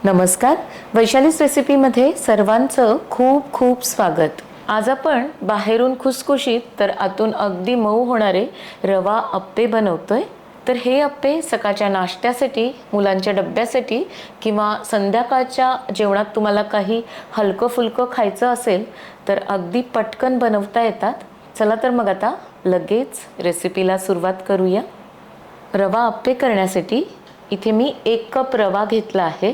नमस्कार, वैशालीस रेसिपीमध्ये सर्वांचं खूप खूप स्वागत। आज आपण बाहेरून खुसखुशीत तर आतून अगदी मऊ होणारे रवा अप्पे बनवतोय। तर हे अप्पे सकाळच्या नाश्त्यासाठी, मुलांच्या डब्यासाठी किंवा संध्याकाळच्या जेवणात तुम्हाला काही हलकं फुलकं खायचं असेल तर अगदी पटकन बनवता येतात। चला तर मग आता लगेच रेसिपीला सुरुवात करूया। रवा अप्पे करण्यासाठी इथे मी 1 कप रवा घेतला आहे।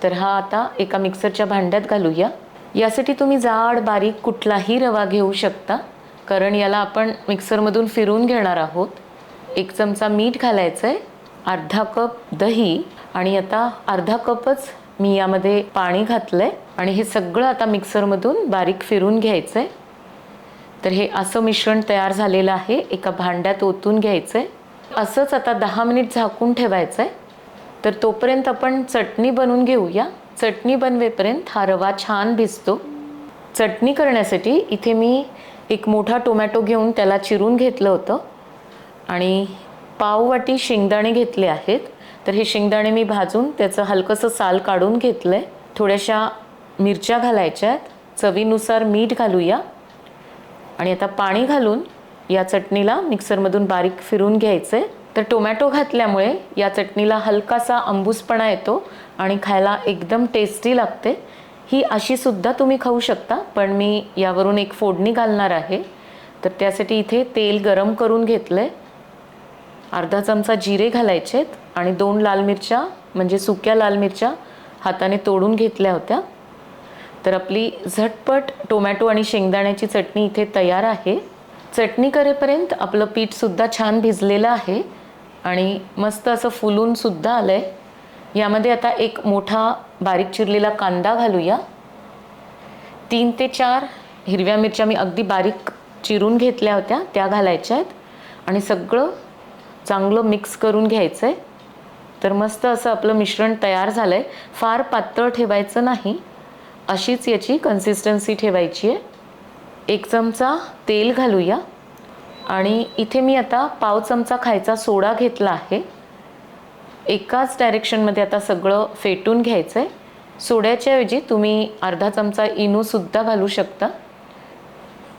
तर हा आता एका मिक्सरच्या भांड्यात घालूया। यासाठी तुम्ही जाड बारीक कुठलाही रवा घेऊ शकता, कारण याला आपण मिक्सरमधून फिरवून घेणार आहोत। 1 चमचा मीठ घालायचं आहे, अर्धा कप दही आणि आता अर्धा कपच मी यामध्ये पाणी घातलंय आणि हे सगळं आता मिक्सरमधून बारीक फिरवून घ्यायचं आहे। तर हे असं मिश्रण तयार झालेलं आहे, एका भांड्यात ओतून घ्यायचं आहे। असंच आता 10 मिनिट झाकून ठेवायचं आहे। तर तोपर्यंत आपण चटणी बनवून घेऊया। चटणी बनवेपर्यंत हा रवा छान भिजतो। चटणी करण्यासाठी इथे मी एक मोठा टोमॅटो घेऊन त्याला चिरून घेतलं होतं आणि पाव वाटी शेंगदाणे घेतले आहेत। तर हे शेंगदाणे मी भाजून त्याचं हलकंसं साल काढून घेतलंय। थोड्याशा मिरच्या घालायच्या आहेत, चवीनुसार मीठ घालूया आणि आता पाणी घालून या चटणीला मिक्सरमधून बारीक फिरवून घ्यायचंय। तर टोमॅटो घातल्यामुळे या चटणीला हलकासा आंबूसपणा येतो आणि खायला एकदम टेस्टी लागते। ही अशी सुद्धा तुम्ही खाऊ शकता, पण मी यावरून एक फोडणी घालणार आहे। तर त्यासाठी इथे तेल गरम करून घेतलंय। अर्धा चमचा जिरे घालायचे आणि 2 लाल मिरच्या म्हणजे सुक्या लाल मिरच्या हाताने तोडून घेतल्या होत्या। तर आपली झटपट टोमॅटो आणि शेंगदाण्याची चटणी इथे तयार आहे। चटणी करेपर्यंत आपलं पीठ सुद्धा छान भिजलेलं आहे आणि मस्त असं फुलून सुद्धा आलंय। यामध्ये आता एक मोठा बारीक चिरलेला कांदा घालूया। 3 ते 4 हिरव्या मिरच्या मी अगदी बारीक चिरून घेतल्या होत्या, त्या घालायच्या आहेत आणि सगळं चांगलं मिक्स करून घ्यायचं आहे। तर मस्त असं आपलं मिश्रण तयार झालंय। फार पातळ ठेवायचं नाही, अशीच याची कन्सिस्टन्सी ठेवायची आहे। 1 चमचा तेल घालूया आणि इथे मी आता पाव चमचा खायचा सोडा घेतला आहे। एकाच डायरेक्शनमध्ये आता सगळं फेटून घ्यायचं आहे। सोड्याच्या ऐवजी तुम्ही अर्धा चमचा इनो सुद्धा घालू शकता।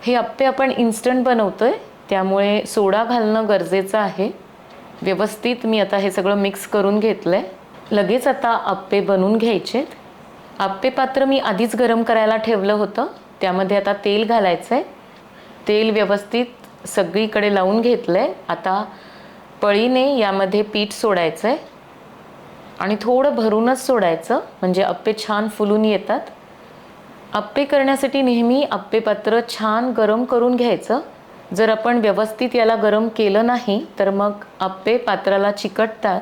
हे अप्पे आपण इन्स्टंट बनवतोय, त्यामुळे सोडा घालणं गरजेचं आहे। व्यवस्थित मी आता हे सगळं मिक्स करून घेतलंय। लगेच आता अप्पे बनवून घ्यायचेत। अप्पे पात्र मी आधीच गरम करायला ठेवलं होतं, त्यामध्ये आता तेल घालायचं आहे। तेल व्यवस्थित सगळीकडे लावून घेतलंय। आता पळीने यामध्ये पीठ सोडायचं आहे आणि थोडं भरूनच सोडायचं, म्हणजे अप्पे छान फुलून येतात। अप्पे करण्यासाठी नेहमी अप्पे पात्र छान गरम करून घ्यायचं। जर आपण व्यवस्थित याला गरम केलं नाही तर मग अप्पे पात्राला चिकटतात।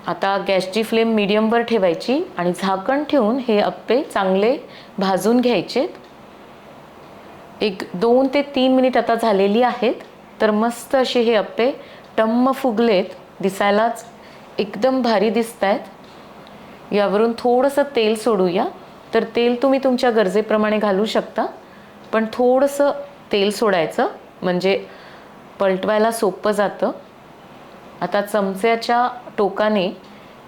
आता गॅसची फ्लेम मीडियमवर ठेवायची आणि झाकण ठेवून हे अप्पे चांगले भाजून घ्यायचेत। एक 2 ते 3 मिनिट आता झालेली आहेत। तर मस्त असे हे अप्पे टम्म फुगलेत, दिसायलाच एकदम भारी दिसत आहेत। यावरून थोडंसं तेल सोडूया। तर तेल तुम्ही तुमच्या गरजेप्रमाणे घालू शकता, पण थोडंसं तेल सोडायचं म्हणजे पलटवायला सोपं जातं। आता चमच्याच्या टोकाने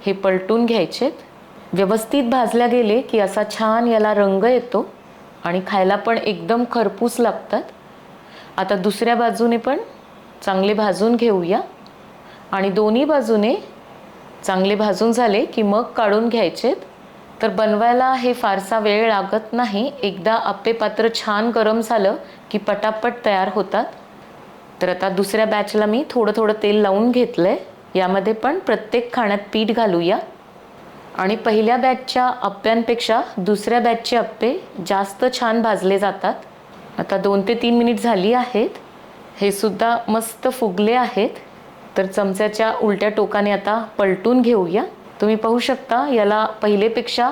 हे पलटून घ्यायचेत। व्यवस्थित भाजल्या गेले की असा छान याला रंग येतो आणि खायला पण एकदम खरपूस लागतात। आता दुसऱ्या बाजूने पण चांगले भाजून घेऊया आणि दोन्ही बाजूने चांगले भाजून झाले की मग काढून घ्यायचेत। तर बनवायला हे फारसा वेळ लागत नाही, एकदा अप्पे पात्र छान गरम झालं की पटापट तयार होतात। तर आता दुसऱ्या बॅचला मी थोडं थोडं तेल लावून घेतलंय। यामध्ये पण प्रत्येक खाण्यात पीठ घालूया आणि पहिल्या बॅचच्या अप्प्यांपेक्षा दुसऱ्या बॅचचे अप्पे जास्त छान भाजले जातात। आता 2 ते 3 मिनिट झाली आहेत। हे सुद्धा मस्त फुगले आहेत। तर चमच्याच्या उलट्या टोकाने आता पलटून घेऊया। तुम्ही पाहू शकता याला पहिलेपेक्षा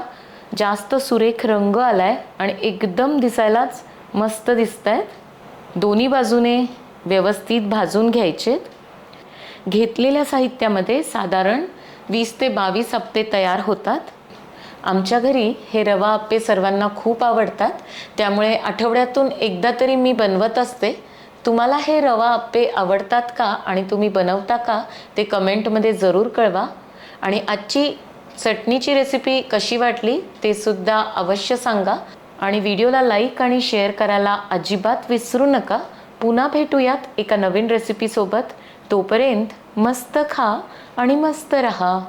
जास्त सुरेख रंग आलाय आणि एकदम दिसायलाच मस्त दिसत आहेत। दोन्ही बाजूने व्यवस्थित भाजून घ्यायचेत। घेतलेल्या साहित्यामध्ये साधारण 20 ते 22 अप्पे तयार होतात। आमच्या घरी हे रवा अप्पे सर्वांना खूप आवडतात, त्यामुळे आठवड्यातून एकदा तरी मी बनवत असते। तुम्हाला हे रवा अप्पे आवडतात का आणि तुम्ही बनवता का ते कमेंटमध्ये जरूर कळवा। आणि आजची चटणीची रेसिपी कशी वाटली ते सुद्धा अवश्य सांगा आणि व्हिडिओला लाईक आणि शेअर करायला अजिबात विसरू नका. पुन्हा भेटूयात एका नवीन रेसिपीसोबत. तोपर्यंत मस्त खा आणि मस्त रहा.